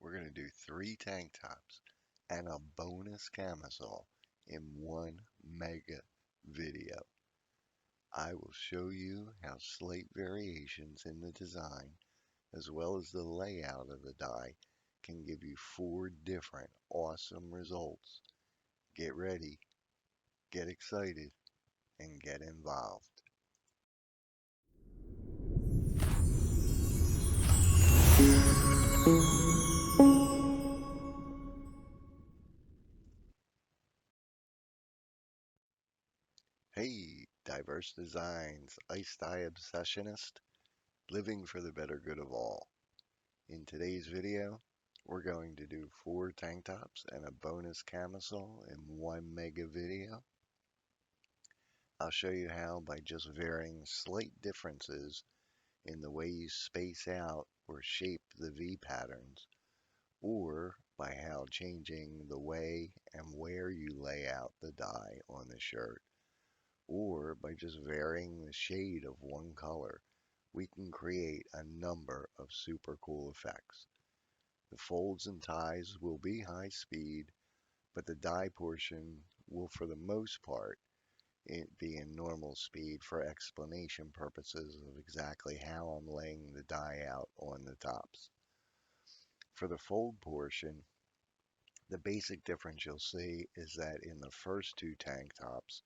we're going to do 3 tank tops and a bonus camisole in one mega video. I will show you how slight variations in the design as well as the layout of the dye can give you 4 different awesome results. Get ready, get excited, and get involved. Hey, Diverse Designs, Ice Dye Obsessionist, living for the better good of all. In today's video, we're going to do 4 tank tops and a bonus camisole in one mega video. I'll show you how by just varying slight differences in the way you space out or shape the V patterns, or by how changing the way and where you lay out the dye on the shirt, or by just varying the shade of one color, we can create a number of super cool effects. The folds and ties will be high speed, but the dye portion will for the most part be in normal speed for explanation purposes of exactly how I'm laying the dye out on the tops. For the fold portion, the basic difference you'll see is that in the first 2 tank tops,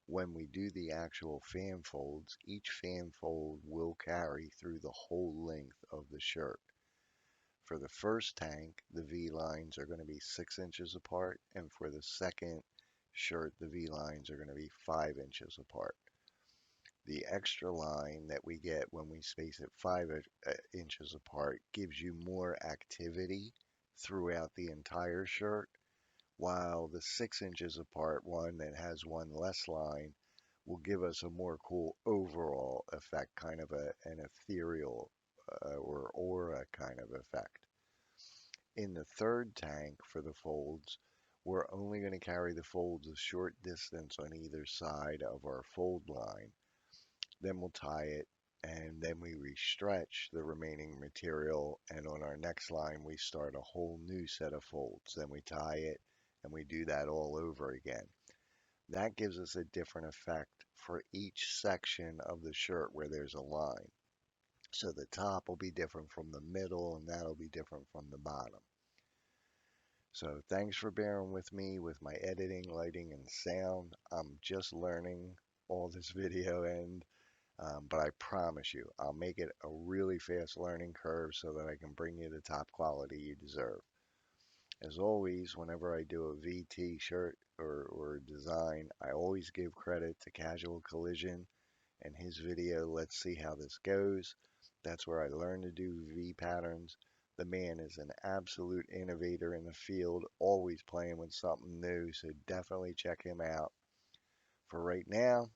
when we do the actual fan folds, each fan fold will carry through the whole length of the shirt. For the first tank, the V lines are going to be 6 inches apart, and for the second shirt, the V lines are going to be 5 inches apart. The extra line that we get when we space it 5 inches apart gives you more activity throughout the entire shirt, while the 6 inches apart one that has one less line will give us a more cool overall effect, kind of an ethereal or aura kind of effect. In the third tank for the folds, we're only going to carry the folds a short distance on either side of our fold line. Then we'll tie it, and then we restretch the remaining material, and on our next line we start a whole new set of folds. Then we tie it, and we do that all over again. That gives us a different effect for each section of the shirt where there's a line. So the top will be different from the middle, and that'll be different from the bottom. So thanks for bearing with me with my editing, lighting, and sound. I'm just learning all this video end, but I promise you, I'll make it a really fast learning curve so that I can bring you the top quality you deserve. As always, whenever I do a VT shirt or design, I always give credit to Casual Collision and his video, Let's See How This Goes. That's where I learned to do V patterns. The man is an absolute innovator in the field, always playing with something new, so definitely check him out. For right now,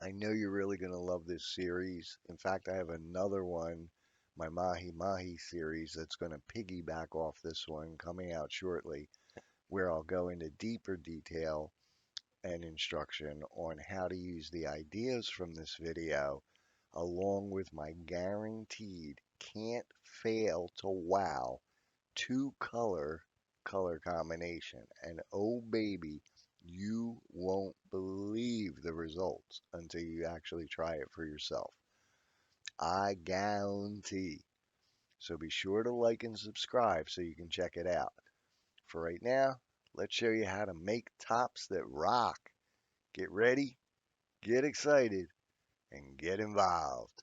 I know you're really going to love this series. In fact, I have another one, my Mahi Mahi series, that's going to piggyback off this one coming out shortly, where I'll go into deeper detail and instruction on how to use the ideas from this video along with my guaranteed can't fail to wow 2 color combination. And oh baby, you won't believe the results until you actually try it for yourself. I guarantee. So be sure to like and subscribe so you can check it out. For right now, let's show you how to make tops that rock. Get ready, get excited, and get involved.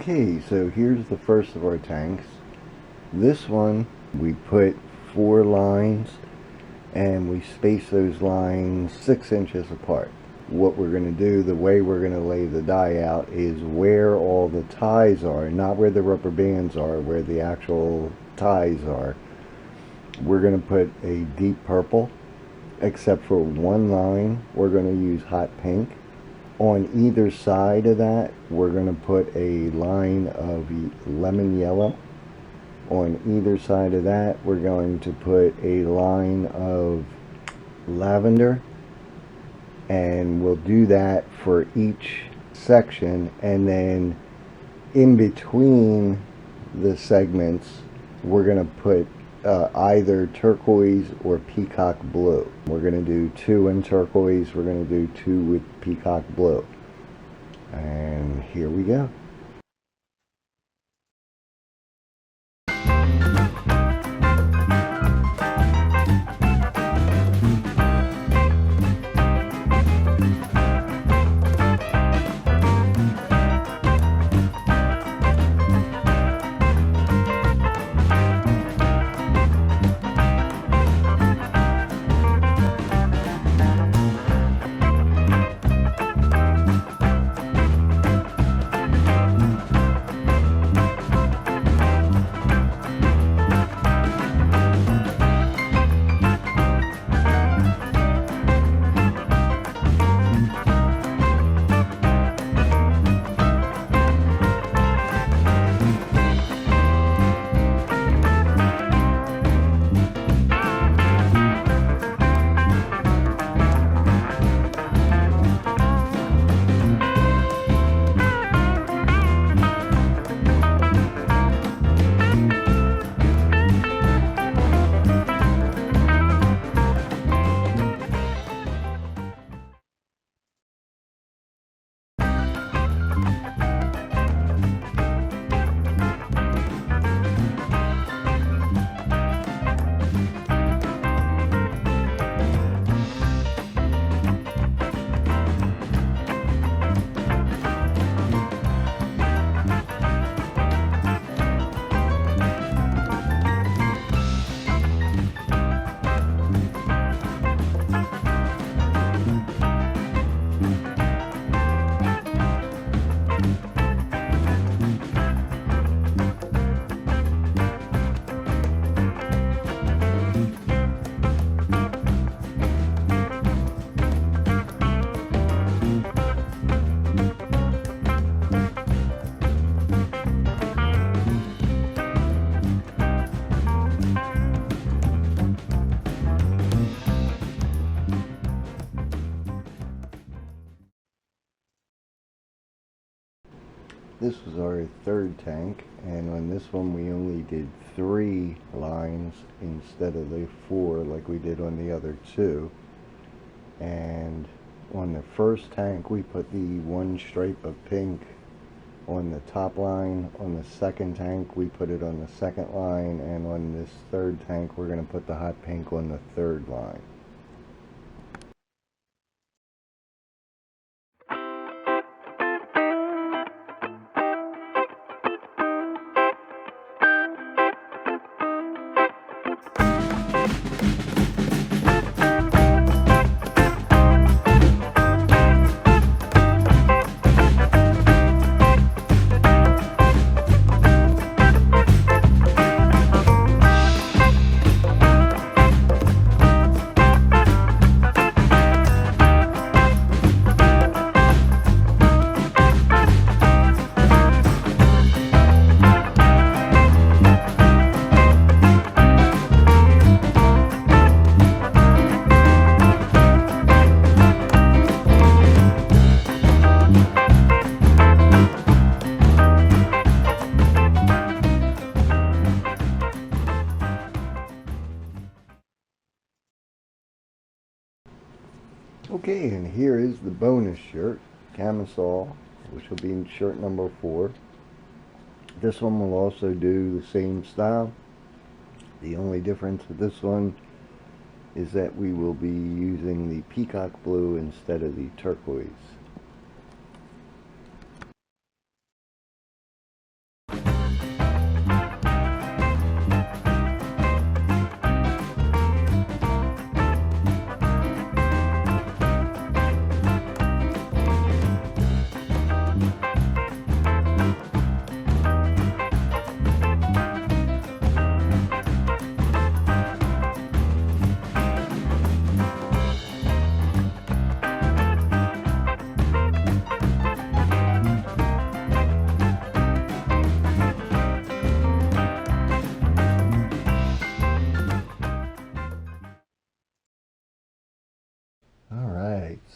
Okay, so here's the first of our tanks. This one we put 4 lines and we space those lines 6 inches apart. What we're going to do, the way we're going to lay the dye out, is where all the ties are, not where the rubber bands are, where the actual ties are. We're going to put a deep purple, except for one line we're going to use hot pink. On either side of that, we're going to put a line of lemon yellow. On either side of that, we're going to put a line of lavender. And we'll do that for each section. And then in between the segments, we're going to put either turquoise or peacock blue. We're going to do 2 in turquoise, we're going to do 2 with peacock blue. And here we go. This was our third tank, and on this one we only did 3 lines instead of the 4 like we did on the other 2. And on the first tank we put the 1 stripe of pink on the top line. On the second tank we put it on the second line, and on this third tank we're going to put the hot pink on the third line. Okay, and here is the bonus shirt, Camisole, which will be in shirt number 4. This one will also do the same style. The only difference with this one is that we will be using the peacock blue instead of the turquoise.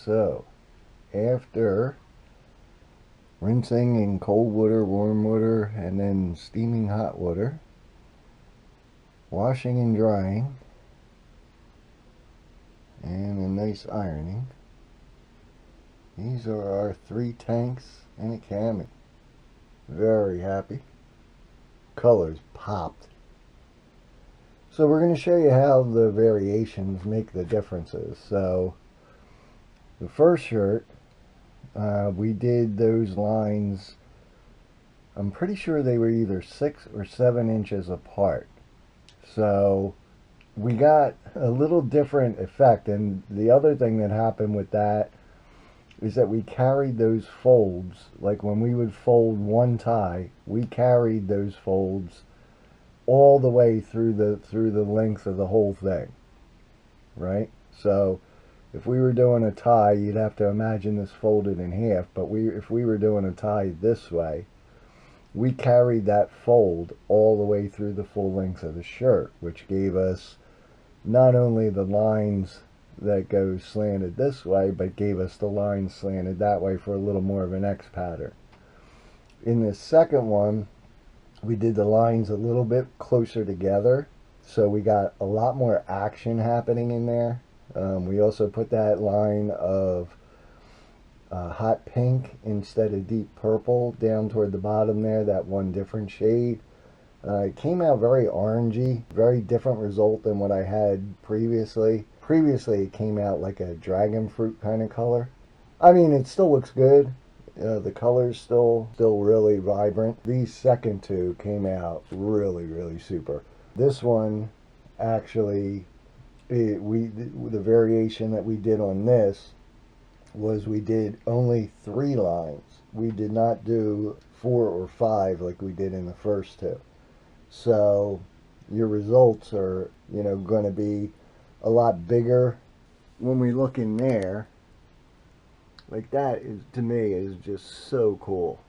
So, after rinsing in cold water, warm water, and then steaming hot water, washing and drying, and a nice ironing, these are our 3 tanks and a cami. Very happy. Colors popped. So we're going to show you how the variations make the differences. So the first shirt, we did those lines, I'm pretty sure they were either 6 or 7 inches apart. So we got a little different effect. And the other thing that happened with that is that we carried those folds, like when we would fold one tie, we carried those folds all the way through the length of the whole thing, right? So if we were doing a tie, you'd have to imagine this folded in half, but if we were doing a tie this way, we carried that fold all the way through the full length of the shirt, which gave us not only the lines that go slanted this way, but gave us the lines slanted that way for a little more of an X pattern. In this second one, we did the lines a little bit closer together, so we got a lot more action happening in there. We also put that line of hot pink instead of deep purple down toward the bottom there, that one different shade. It came out very orangey, very different result than what I had previously. Previously it came out like a dragon fruit kind of color. I mean, it still looks good. The color's still really vibrant. These second two came out really super. This one actually, the variation that we did on this was we did only 3 lines. We did not do 4 or 5 like we did in the first two. So your results are, going to be a lot bigger. When we look in there, like that is, to me, is just so cool.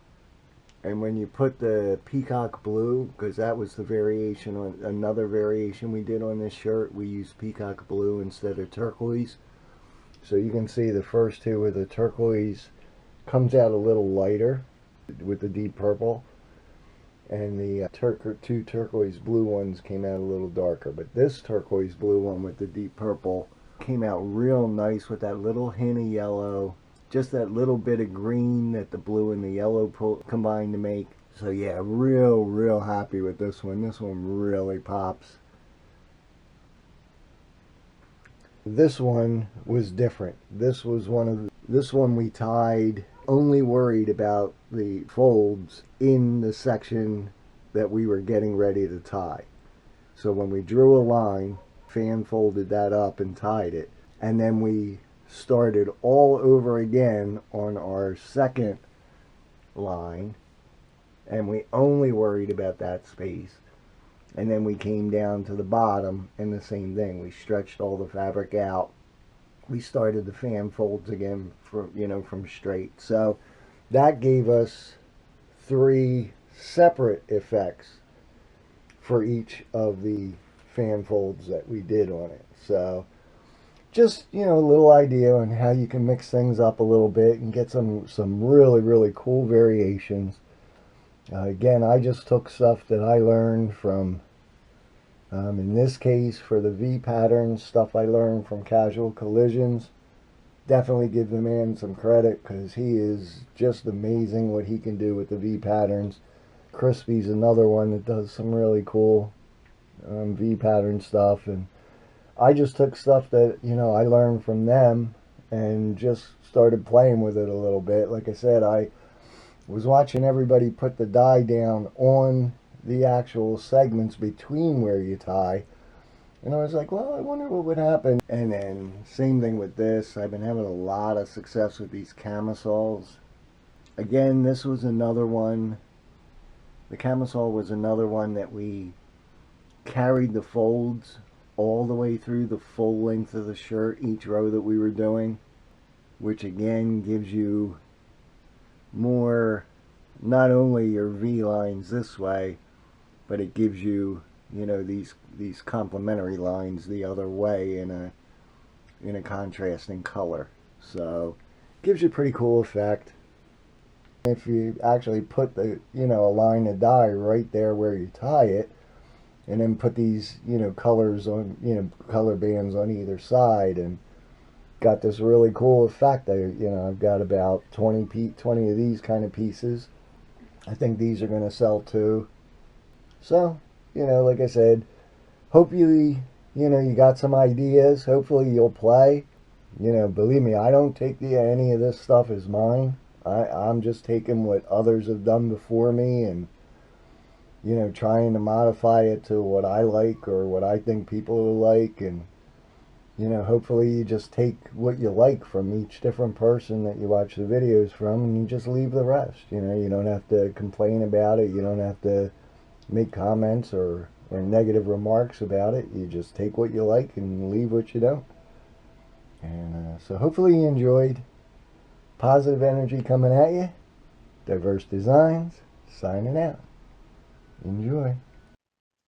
And when you put the peacock blue, because that was the variation on another variation we did on this shirt, we used peacock blue instead of turquoise. So you can see the first two with the turquoise comes out a little lighter with the deep purple, and the two turquoise blue ones came out a little darker. But this turquoise blue one with the deep purple came out real nice with that little hint of yellow, just that little bit of green that the blue and the yellow combined to make. So yeah, real happy with this one. This one really pops. This one was different. This one we tied, only worried about the folds in the section that we were getting ready to tie. So when we drew a line, fan folded that up and tied it, and then we started all over again on our second line, and we only worried about that space. And then we came down to the bottom, and the same thing. We stretched all the fabric out. We started the fan folds again from straight. So that gave us 3 separate effects for each of the fan folds that we did on it. So just, a little idea on how you can mix things up a little bit and get some really cool variations. Again, I just took stuff that I learned from, in this case, for the V patterns, stuff I learned from Casual Collisions. Definitely give the man some credit, because he is just amazing what he can do with the V patterns. Crispy's another one that does some really cool V pattern stuff, and I just took stuff that, I learned from them and just started playing with it a little bit. Like I said, I was watching everybody put the dye down on the actual segments between where you tie, and I was like, well, I wonder what would happen. And then same thing with this. I've been having a lot of success with these camisoles. Again, this was another one. The camisole was another one that we carried the folds all the way through the full length of the shirt, each row that we were doing, which again gives you more, not only your V lines this way, but it gives you, these complementary lines the other way in a contrasting color. So gives you a pretty cool effect. If you actually put the, a line of dye right there where you tie it, and then put these, colors on, color bands on either side, and got this really cool effect. I've got about 20 of these kind of pieces. I think these are going to sell too. So, like I said, hope you got some ideas. Hopefully you'll play. Believe me, I don't take any of this stuff as mine. I'm just taking what others have done before me and, trying to modify it to what I like or what I think people will like. And, hopefully you just take what you like from each different person that you watch the videos from and you just leave the rest. You don't have to complain about it. You don't have to make comments or negative remarks about it. You just take what you like and leave what you don't. And so hopefully you enjoyed. Positive energy coming at you. Diverse Designs, signing out. Enjoy.